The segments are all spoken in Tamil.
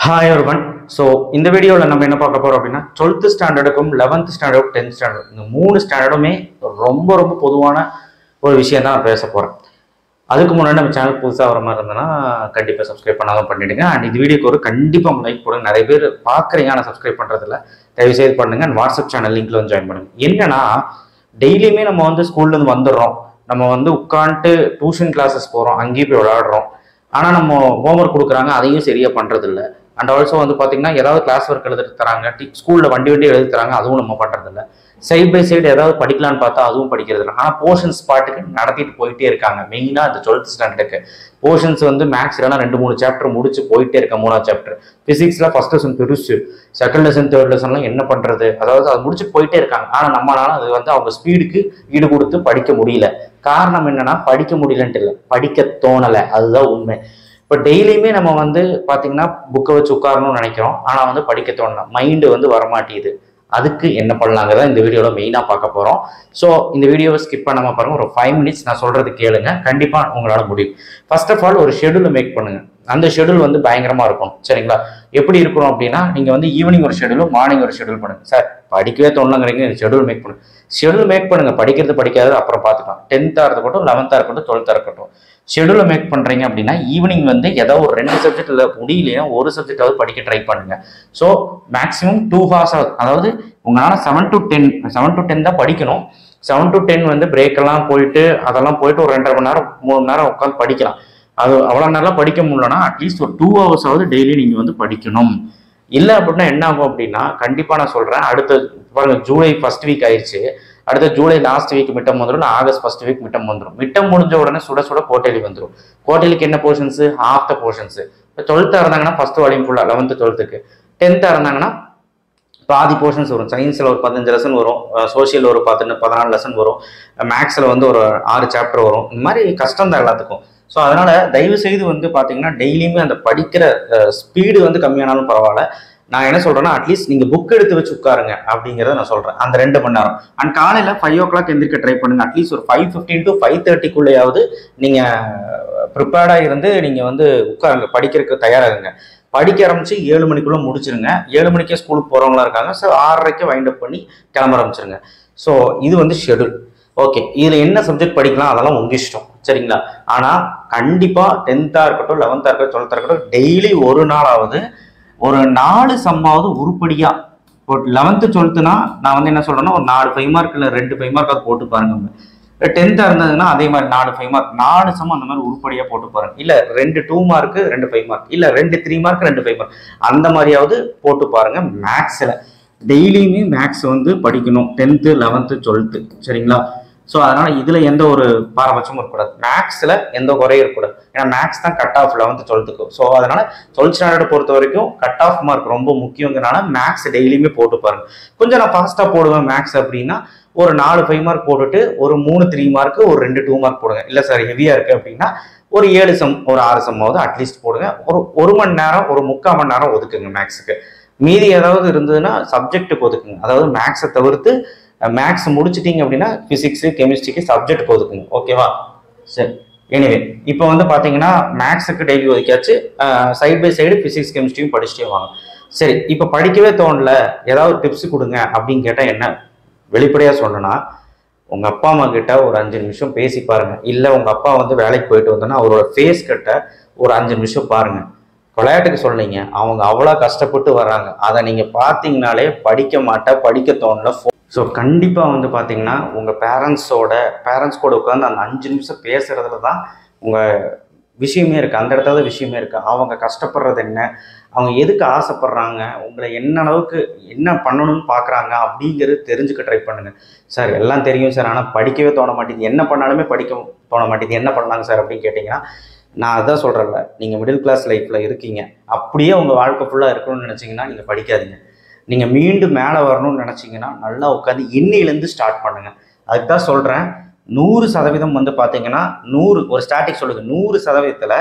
Hi everyone. So இந்த வீடியோவில் நம்ம என்ன பார்க்க போறோம் அப்படின்னா 12th ஸ்டாண்டர்டுக்கும் 11th standard 10th standard இந்த மூணு ஸ்டாண்டர்டுமே ரொம்ப ரொம்ப பொதுவான ஒரு விஷயம் தான் நான் பேச போறேன். அதுக்கு முன்னாடி நம்ம சேனல் புதுசாக வர மாதிரி இருந்ததுன்னா கண்டிப்பாக சப்ஸ்கிரைப் பண்ணாமல் பண்ணிடுங்க. அண்ட் இந்த வீடியோக்கு ஒரு கண்டிப்பாக லைக் போடுங்க. நிறைய பேர் பார்க்குறீங்க ஆனால் சப்ஸ்கிரைப் பண்ணுறதில்ல, தயவு செய்து பண்ணுங்க. அண்ட் வாட்ஸ்அப் சேனல் லிங்க்ல வந்து ஜாயின் பண்ணுங்க. என்னன்னா டெய்லியுமே நம்ம வந்து ஸ்கூல்லேருந்து வந்துடுறோம், நம்ம வந்து உட்காந்துட்டு டியூஷன் கிளாஸஸ் போகிறோம், அங்கேயும் போய் விளையாடுறோம். ஆனால் நம்ம ஹோம்ஒர்க் கொடுக்குறாங்க, அதையும் சரியாக பண்ணுறதில்ல. அண்ட் ஆல்சோ வந்து பார்த்தீங்கன்னா ஏதாவது கிளாஸ் ஒர்க் எழுதி தராங்க, ஸ்கூலில் வண்டி எழுதி தராங்க, அதுவும் நம்ம பண்ணுறதில்ல. சைட் பை சைடு ஏதாவது படிக்கலான்னு பார்த்தா அதுவும் படிக்கிறது இல்லை. ஆனால் போர்ஷன்ஸ் பாட்டுக்கு நடத்திட்டு போயிட்டே இருக்காங்க. மெயினாக அந்த 12th ஸ்டாண்டர்டுக்கு போர்ஷன்ஸ் வந்து மேக்ஸ் இல்லைனா 2-3 சாப்டர் முடிச்சு போயிட்டே இருக்க. 3ஆவது சாப்டர் ஃபிசிக்ஸில் ஃபர்ஸ்ட் லெசன் பெருசு, செகண்ட் லெசன் தேர்ட் லெசன்லாம் என்ன பண்ணுறது, அதாவது அதை முடிச்சு போயிட்டே இருக்காங்க. ஆனால் நம்மளால அது வந்து அவங்க ஸ்பீடுக்கு ஈடு கொடுத்து படிக்க முடியல. காரணம் என்னன்னா படிக்க முடியலன்ட்டு இல்லை, படிக்க தோணலை, அதுதான் உண்மை. இப்போ டெய்லியுமே நம்ம வந்து பார்த்தீங்கன்னா புக்கை வச்சு உட்காரணும்னு நினைக்கிறோம், ஆனால் வந்து படிக்க தோணல, மைண்டு வந்து வரமாட்டேங்குது. அதுக்கு என்ன பண்ணலாங்கிறத இந்த வீடியோவில் மெயினாக பார்க்க போகிறோம். ஸோ இந்த வீடியோவை ஸ்கிப் பண்ணாமல் பாருங்கள். ஒரு 5 மினிட்ஸ் நான் சொல்கிறது கேளுங்க, கண்டிப்பாக உங்களால் முடியும். ஃபர்ஸ்ட் ஆஃப் ஆல் ஒரு ஷெடியூலை மேக் பண்ணுங்கள். அந்த ஷெடியூல் வந்து பயங்கரமாக இருக்கும், சரிங்களா? எப்படி இருக்கணும் அப்படின்னா, நீங்கள் வந்து ஈவினிங் ஒரு ஷெடியூலும் மார்னிங் ஒரு ஷெடியூல் பண்ணுங்கள். சார் படிக்கவே தோணுங்கிறீங்க, ஷெடியூல் மேக் பண்ணுங்க. ஷெடியூல் மேக் பண்ணுங்கள், படிக்கிறது படிக்காது அப்புறம் பார்த்துக்கலாம். 10th இருக்கட்டும், 11th இருக்கட்டும், 12th இருக்கட்டும், ஷெடியூலை மேக் பண்ணுறீங்க அப்படின்னா ஈவினிங் வந்து ஏதோ ஒரு 2 சப்ஜெக்ட் இல்லை, முடியலையா ஒரு சப்ஜெக்டாவது படிக்க ட்ரை பண்ணுங்க. ஸோ மேக்ஸிமம் 2 hours ஆகுது. அதாவது உங்களால் 7 to 10 தான் படிக்கணும். 7 to 10 வந்து பிரேக் எல்லாம் போயிட்டு அதெல்லாம் போயிட்டு ஒரு 2.5 மணி நேரம் 3 மணி நேரம் உட்காந்து படிக்கலாம். அது அவ்வளோ நேரம் படிக்க முடியலன்னா அட்லீஸ்ட் ஒரு 2 hours ஆகுது டெய்லி நீங்கள் வந்து படிக்கணும். இல்லை அப்படின்னா என்ன ஆகும் அப்படின்னா, கண்டிப்பாக நான் சொல்கிறேன், அடுத்த பாருங்க ஜூலை ஃபர்ஸ்ட் வீக் ஆயிடுச்சு, அடுத்த ஜூலை லாஸ்ட் வீக் மிட்டம் வந்துடும், இல்லை ஆகஸ்ட் ஃபர்ஸ்ட் வீக் மிட்டம் வந்துடும். மிட்டம் முடிஞ்ச உடனே சுட சுட குவார்டர்லி வந்துடும். குவார்டர்லிக்கு என்ன போர்ஷன்ஸ்? Half the portions. இப்போ 12th இருந்தாங்கன்னா ஃபர்ஸ்ட் வால்யூம் ஃபுல்லாக, 11th 12th 10th இருந்தாங்கன்னா பாதி போர்ஷன்ஸ் வரும். சயின்ஸில் ஒரு 15 லெசன் வரும், சோசியல் ஒரு 14 லெசன் வரும், மேக்ஸில் வந்து ஒரு 6 சாப்டர் வரும். இந்த மாதிரி கஷ்டம் தான் எல்லாத்துக்கும். ஸோ அதனால தயவு செய்து வந்து பார்த்தீங்கன்னா டெய்லியுமே அந்த படிக்கிற ஸ்பீடு வந்து கம்மியானாலும் பரவாயில்ல. நான் என்ன சொல்றேன்னா, அட்லீஸ்ட் நீங்க புக் எடுத்து வச்சு உட்காருங்க அப்படிங்கிறத நான் சொல்றேன். அந்த 2 மணி நேரம் அண்ட் காலையில 5 o'clock எந்திரிக்க ட்ரை பண்ணுங்க. அட்லீஸ்ட் ஒரு 5:15 to 5:30 நீங்க ப்ரிப்பேர்டா இருந்து நீங்க வந்து உட்காருங்க, படிக்கிறதுக்கு தயாராகுங்க. படிக்க ஆரம்பிச்சு 7 மணிக்குள்ள முடிச்சிருங்க. 7 மணிக்கே ஸ்கூலுக்கு போறவங்களா இருக்காங்க, ஸோ 6:30 வைண்ட் அப் பண்ணி கிளம்ப ஆரம்பிச்சிருங்க. ஸோ இது வந்து ஷெடியூல். ஓகே, இதுல என்ன சப்ஜெக்ட் படிக்கலாம் அதெல்லாம் உங்க இஷ்டம், சரிங்களா? ஆனா கண்டிப்பா 10th இருக்கட்டும், 11th இருக்கட்டும், 12th இருக்கட்டும், டெய்லி ஒரு நாளாவது ஒரு 4 சம்மாவது உருப்படியா. இப்போ 11th 12thனா நான் வந்து என்ன சொல்றேன்னா, ஒரு 4 5 மார்க் இல்லை 2 5 மார்க்காவது போட்டு பாருங்க. 10th இருந்ததுன்னா அதே மாதிரி 4 5 மார்க், 4 சம் அந்த மாதிரி உருப்படியா போட்டு பாருங்க. இல்ல 2 2 மார்க் 2 5 மார்க், இல்ல 2 3 மார்க் 2 5 மார்க், அந்த மாதிரியாவது போட்டு பாருங்க. மேக்ஸ்ல டெய்லியுமே மேக்ஸ் வந்து படிக்கணும், 10th 11th 12th, சரிங்களா? ஸோ அதனால இதுல எந்த ஒரு பாரபட்சமும் இருக்கக்கூடாது, மேக்ஸ்ல எந்த குறையும் இருக்கக்கூடாது. ஏன்னா மேக்ஸ் தான் cut off 11th 12th. So அதனால 12th ஸ்டாண்டர்ட் பொறுத்த வரைக்கும் கட் ஆஃப் மார்க் ரொம்ப முக்கியங்கிறனால மேக்ஸ் டெய்லியுமே போட்டு பாருங்க. கொஞ்சம் நான் ஃபாஸ்டா போடுவேன் மேக்ஸ் அப்படின்னா ஒரு 4 5 மார்க் போட்டுட்டு ஒரு 3 3 மார்க், ஒரு 2 2 மார்க் போடுங்க. இல்லை சார் ஹெவியா இருக்கு அப்படின்னா ஒரு 7 சம் ஒரு 6 சம்மாவது அட்லீஸ்ட் போடுங்க. ஒரு மணி நேரம் ஒரு 3/4 மணி நேரம் ஒதுக்குங்க மேக்ஸுக்கு. மீதி ஏதாவது இருந்ததுன்னா சப்ஜெக்டுக்கு ஒதுக்குங்க. அதாவது மேக்ஸை தவிர்த்து மேக்ஸ் முடிச்சிட்டீங்க அப்படின்னா பிசிக்ஸ் கெமிஸ்ட்ரிக்கு சப்ஜெக்ட் ஒதுக்குங்க, ஓகேவா? சரி, எனிவே இப்போ வந்து பார்த்தீங்கன்னா மேக்ஸுக்கு டெய்லி ஒதுக்கியாச்சு, சைட் பை சைடு பிசிக்ஸ் கெமிஸ்ட்ரியும் படிச்சுட்டே வாங்க. சரி, இப்போ படிக்கவே தோணல, ஏதாவது டிப்ஸ் கொடுங்க அப்படின்னு கேட்டால் என்ன வெளிப்படையாக சொல்லணும்னா, உங்கள் அப்பா அம்மா கிட்ட ஒரு 5 நிமிஷம் பேசி பாருங்க. இல்லை உங்கள் அப்பா வந்து வேலைக்கு போயிட்டு வந்தோன்னா அவரோட ஃபேஸ் கிட்ட ஒரு 5 நிமிஷம் பாருங்க. விளையாட்டுக்கு சொல்லிங்க, அவங்க அவ்வளோ கஷ்டப்பட்டு வர்றாங்க, அதை நீங்கள் பார்த்தீங்கனாலே படிக்க தோணல. ஸோ கண்டிப்பாக வந்து பார்த்தீங்கன்னா உங்கள் பேரண்ட்ஸ் கூட உட்காந்து அந்த 5 நிமிஷம் பேசுகிறதுல தான் உங்கள் விஷயமே இருக்குது, அந்த இடத்துல விஷயமே இருக்குது. அவங்க கஷ்டப்படுறது என்ன, அவங்க எதுக்கு ஆசைப்படுறாங்க, உங்களை என்ன அளவுக்கு என்ன பண்ணணும்னு பார்க்குறாங்க அப்படிங்கிறது தெரிஞ்சுக்க ட்ரை பண்ணுங்கள். சார் எல்லாம் தெரியும் சார், ஆனால் படிக்கவே தோண மாட்டேங்குது, என்ன பண்ணாலுமே படிக்க தோண மாட்டேங்குது, என்ன பண்ணலாங்க சார் அப்படின்னு கேட்டிங்கன்னா, நான் அதான் சொல்கிறேன்ல, நீங்கள் மிடில் கிளாஸ் லைஃப்பில் இருக்கீங்க, அப்படியே உங்கள் வாழ்க்கை ஃபுல்லாக இருக்கணும்னு நினச்சிங்கன்னா நீங்கள் படிக்காதீங்க. நீங்கள் மீண்டும் மேலே வரணும்னு நினச்சிங்கன்னா நல்லா உட்காந்து இன்னிலேருந்து ஸ்டார்ட் பண்ணுங்கள். அதுக்கு தான் சொல்கிறேன், 100% வந்து பார்த்தீங்கன்னா 100 ஒரு ஸ்டாட்டிக் சொல்லுது, 100%த்தில்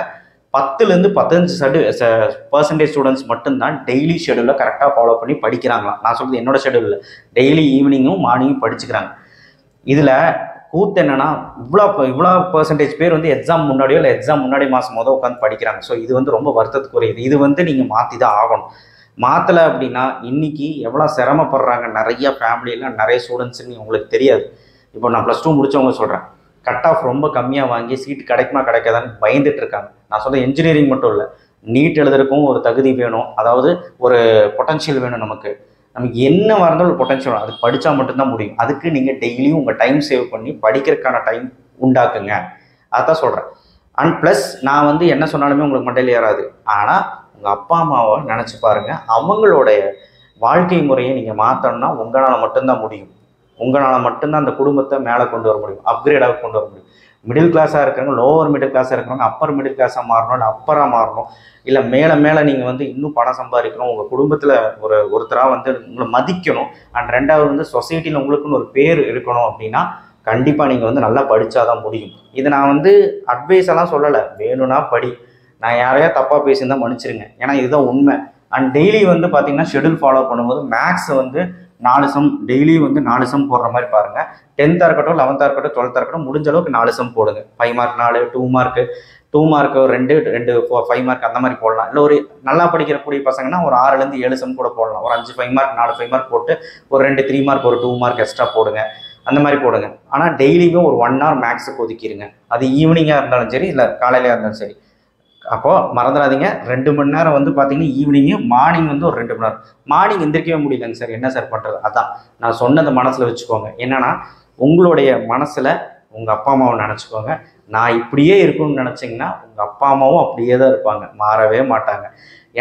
10லேருந்து 15% ஸ்டூடெண்ட்ஸ் மட்டும்தான் டெய்லி ஷெடியூலை கரெக்டாக ஃபாலோ பண்ணி படிக்கிறாங்களாம். நான் சொல்கிறது என்னோட ஷெடியூலில் டெய்லி ஈவினிங்கும் மார்னிங்கும் படிச்சுக்கிறாங்க. இதில் கூத்து என்னன்னா இவ்வளோ பர்சன்டேஜ் பேர் வந்து எக்ஸாம் முன்னாடியோ இல்லை எக்ஸாம் முன்னாடி மாதம் உட்காந்து படிக்கிறாங்க. ஸோ இது வந்து ரொம்ப வருத்தத்துக்குரியது. இது வந்து நீங்கள் மாற்றி தான் ஆகணும். மாற்றலை அப்படின்னா இன்றைக்கி எவ்வளோ சிரமப்படுறாங்க நிறைய ஃபேமிலியில் நிறைய ஸ்டூடெண்ட்ஸுன்னு உங்களுக்கு தெரியாது. இப்போ நான் +2 முடித்தவங்க சொல்கிறேன், கட் ஆஃப் ரொம்ப கம்மியாக வாங்கி சீட்டு கிடைக்குமா கிடைக்காதான்னு பயந்துட்டு இருக்காங்க. நான் சொல்ல இன்ஜினியரிங் மட்டும் இல்லை, நீட் எழுதுறதுக்கும் ஒரு தகுதி வேணும், அதாவது ஒரு பொட்டன்ஷியல் வேணும். நமக்கு என்ன இருந்தாலும் ஒரு பொட்டன்ஷியல் வேணும். அது படித்தா மட்டும்தான் முடியும். அதுக்கு நீங்கள் டெய்லியும் உங்கள் டைம் சேவ் பண்ணி படிக்கிறதுக்கான டைம் உண்டாக்குங்க. அதான் சொல்கிறேன். அண்ட் ப்ளஸ் நான் வந்து என்ன சொன்னாலுமே உங்களுக்கு மண்டையில் ஏறாது. ஆனால் உங்கள் அப்பா அம்மாவை நினச்சி பாருங்கள். அவங்களுடைய வாழ்க்கை முறையை நீங்கள் மாற்றணும்னா உங்களால் மட்டும்தான் முடியும். உங்களால் மட்டும்தான் அந்த குடும்பத்தை மேலே கொண்டு வர முடியும், அப்கிரேடாக கொண்டு வர முடியும். மிடில் கிளாஸாக இருக்கிறவங்க, லோவர் மிடில் கிளாஸாக இருக்கிறவங்க அப்பர் மிடில் கிளாஸாக மாறணும், இல்லை அப்பராக மாறணும், இல்லை மேலே நீங்கள் வந்து இன்னும் பணம் சம்பாதிக்கணும், உங்கள் குடும்பத்தில் ஒருத்தராக வந்து உங்களை மதிக்கணும். அண்ட் ரெண்டாவது வந்து சொசைட்டியில் உங்களுக்குன்னு ஒரு பேர் இருக்கணும். அப்படின்னா கண்டிப்பாக நீங்கள் வந்து நல்லா படித்தாதான் முடியும். இதை நான் வந்து அட்வைஸ் எல்லாம் சொல்லலை, வேணும்னா படி. நான் யாரையா தப்பாக பேசியிருந்தால் மன்னிச்சிருங்க, ஏன்னா இதுதான் உண்மை. அண்ட் டெய்லி வந்து பார்த்திங்கன்னா ஷெடியூல் ஃபாலோ பண்ணும்போது மேக்ஸ் வந்து 4 சம் டெய்லி வந்து 4 சம் போடுற மாதிரி பாருங்கள். 10th இருக்கட்டும், 11th இருக்கட்டும், 12th இருக்கட்டும், முடிஞ்ச அளவுக்கு 4 சம் போடுங்க. 5 மார்க் 4, 2 மார்க்கு 2 மார்க்கு 2 5 மார்க் அந்த மாதிரி போடலாம். இல்லை ஒரு நல்லா படிக்கிறக்கூடிய பசங்கன்னா ஒரு 6லேருந்து 7 சம் கூட போடலாம். ஒரு 5 5 மார்க் 4 5 மார்க் போட்டு ஒரு 2 3 மார்க் ஒரு 2 மார்க் எக்ஸ்ட்ரா போடுங்க. அந்த மாதிரி போடுங்க. ஆனால் டெய்லியுமே ஒரு 1 hour மேக்ஸுக்கு ஒதுக்கிடுங்க. அது ஈவினிங்காக இருந்தாலும் சரி, இல்லை காலையிலையாக இருந்தாலும் சரி. அப்போது மறந்துடாதீங்க, 2 மணி நேரம் வந்து பார்த்தீங்கன்னா ஈவினிங்கு, மார்னிங் வந்து ஒரு 2 மணி நேரம். மார்னிங் எந்திரிக்கவே முடியலங்க சார், என்ன சார் பண்ணுறது? அதான் நான் சொன்னதை மனசில் வச்சுக்கோங்க. என்னென்னா உங்களுடைய மனசில் உங்கள் அப்பா அம்மாவை நினச்சிக்கோங்க. நான் இப்படியே இருக்கணும்னு நினச்சிங்கன்னா உங்கள் அப்பா அம்மாவும் அப்படியே தான் இருப்பாங்க, மாறவே மாட்டாங்க.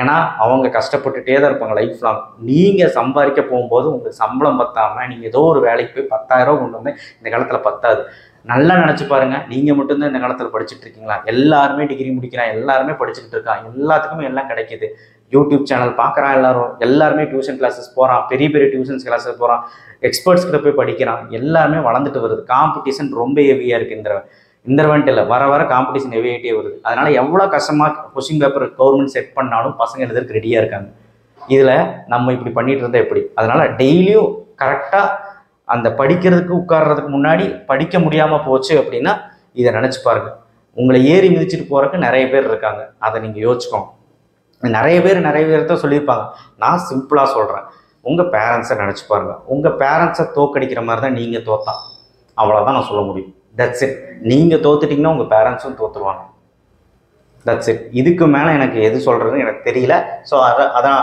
ஏன்னா அவங்க கஷ்டப்பட்டுகிட்டே தான் இருப்பாங்க லைஃப் லாங். நீங்கள் சம்பாதிக்க போகும்போது உங்களுக்கு சம்பளம் பத்தாமல் நீங்கள் ஏதோ ஒரு வேலைக்கு போய் 10,000 கொண்டு வந்து இந்த காலத்தில் பத்தாது. நல்லா நினச்சி பாருங்கள், நீங்கள் மட்டும்தான் இந்த காலத்தில் படிச்சுட்டு இருக்கீங்களா? எல்லாருமே டிகிரி முடிக்கிறான், எல்லாருமே படிச்சுக்கிட்டு இருக்கான், எல்லாத்துக்குமே எல்லாம் கிடைக்கிது. யூடியூப் சேனல் பார்க்குறான் எல்லாருமே டியூஷன் கிளாஸஸ் போகிறான், பெரிய பெரிய டியூஷன்ஸ் கிளாஸஸ் போகிறான், எக்ஸ்பர்ட்ஸ் கிட்ட போய் படிக்கிறான். எல்லாருமே வளர்ந்துட்டு வருது. காம்படிஷன் ரொம்ப ஹெவியாக இருக்குது. இந்த வந்துட்டு இல்லை, வர காம்படிஷன் ஹெவியாகிட்டே வருது. அதனால் எவ்வளோ கஷ்டமாக கொஸ்டின் பேப்பர் கவர்மெண்ட் செட் பண்ணாலும் பசங்க எழுதுறதுக்கு ரெடியாக இருக்காங்க. இதில் நம்ம இப்படி பண்ணிட்டு இருந்தால் எப்படி? அதனால் டெய்லியும் கரெக்டாக அந்த படிக்கிறதுக்கு உட்கார்றதுக்கு முன்னாடி படிக்க முடியாமல் போச்சு அப்படின்னா இதை நினச்சி பாருங்கள். உங்களை ஏறி மிதிச்சுட்டு போகிறதுக்கு நிறைய பேர் இருக்காங்க. அதை நீங்கள் யோசிச்சுக்கோங்க. நிறைய பேர் தான் சொல்லியிருப்பாங்க. நான் சிம்பிளாக சொல்கிறேன், உங்கள் பேரண்ட்ஸை நினச்சி பாருங்கள். உங்கள் பேரண்ட்ஸை தோக்கடிக்கிற மாதிரி தான் நீங்கள் தோத்தான். அவ்வளோதான் நான் சொல்ல முடியும். That's it. நீங்கள் தோத்துட்டிங்கன்னா உங்கள் பேரண்ட்ஸும் தோற்றுருவாங்க. That's it. இதுக்கு மேலே எனக்கு எது சொல்கிறதுன்னு எனக்கு தெரியல. ஸோ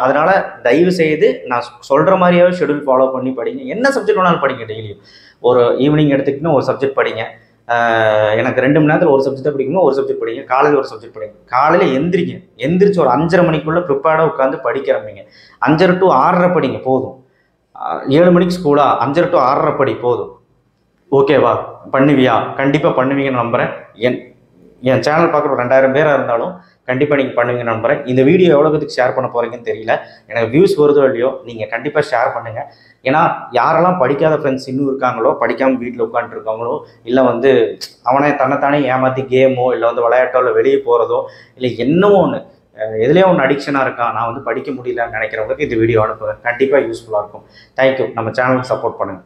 அதனால் தயவு செய்து நான் சொல்கிற மாதிரியாவே ஷெடியூல் ஃபாலோ பண்ணி படிங்க. என்ன சப்ஜெக்ட் வேணாலும் படிங்க. டெய்லியும் ஒரு ஈவினிங் எடுத்துக்கிட்டுன்னு ஒரு சப்ஜெக்ட் படிங்க. எனக்கு 2 மணி நேரத்தில் ஒரு சப்ஜெக்டாக படிக்கணும், ஒரு சப்ஜெக்ட் படிங்க. காலையில் ஒரு சப்ஜெக்ட் படிங்க. காலையில் எந்திரிச்சு ஒரு 5:30 மணிக்குள்ளே ப்ரிப்பேர்டாக உட்காந்து படிக்கிறவங்க 5:30 to 6:30 படிங்க போதும். 7 மணிக்கு ஸ்கூலா, 5:30 to 6:30 படி போதும். ஓகேவா? பண்ணுவியா? கண்டிப்பாக பண்ணுவீங்கன்னு நம்புகிறேன். என் சேனல் பார்க்குற 2000 பேராக இருந்தாலும் கண்டிப்பாக நீங்கள் பண்ணுவீங்கன்னு நம்புகிறேன். இந்த வீடியோ எவ்வளோ பேருக்கு ஷேர் பண்ண போகிறீங்கன்னு தெரியல. எனக்கு வியூஸ் வருதோ இல்லையோ, நீங்கள் கண்டிப்பாக ஷேர் பண்ணுங்கள். ஏன்னா யாரெல்லாம் படிக்காத ஃப்ரெண்ட்ஸ் இன்னும் இருக்காங்களோ, படிக்காமல் வீட்டில் உட்காந்துருக்காங்களோ, இல்லை வந்து அவனை தன்னைத்தானே ஏமாற்றி கேமோ இல்லை வந்து விளையாட்டோ இல்லை வெளியே போகிறதோ இல்லை என்னவோ ஒன்று எதுலேயோ ஒன்று அடிக்ஷனாக இருக்கான், நான் வந்து படிக்க முடியலன்னு நினைக்கிறவங்களுக்கு இந்த வீடியோ அனுப்புவேன். கண்டிப்பாக யூஸ்ஃபுல்லாக இருக்கும். தேங்க்யூ. நம்ம சேனலுக்கு சப்போர்ட் பண்ணுங்கள்.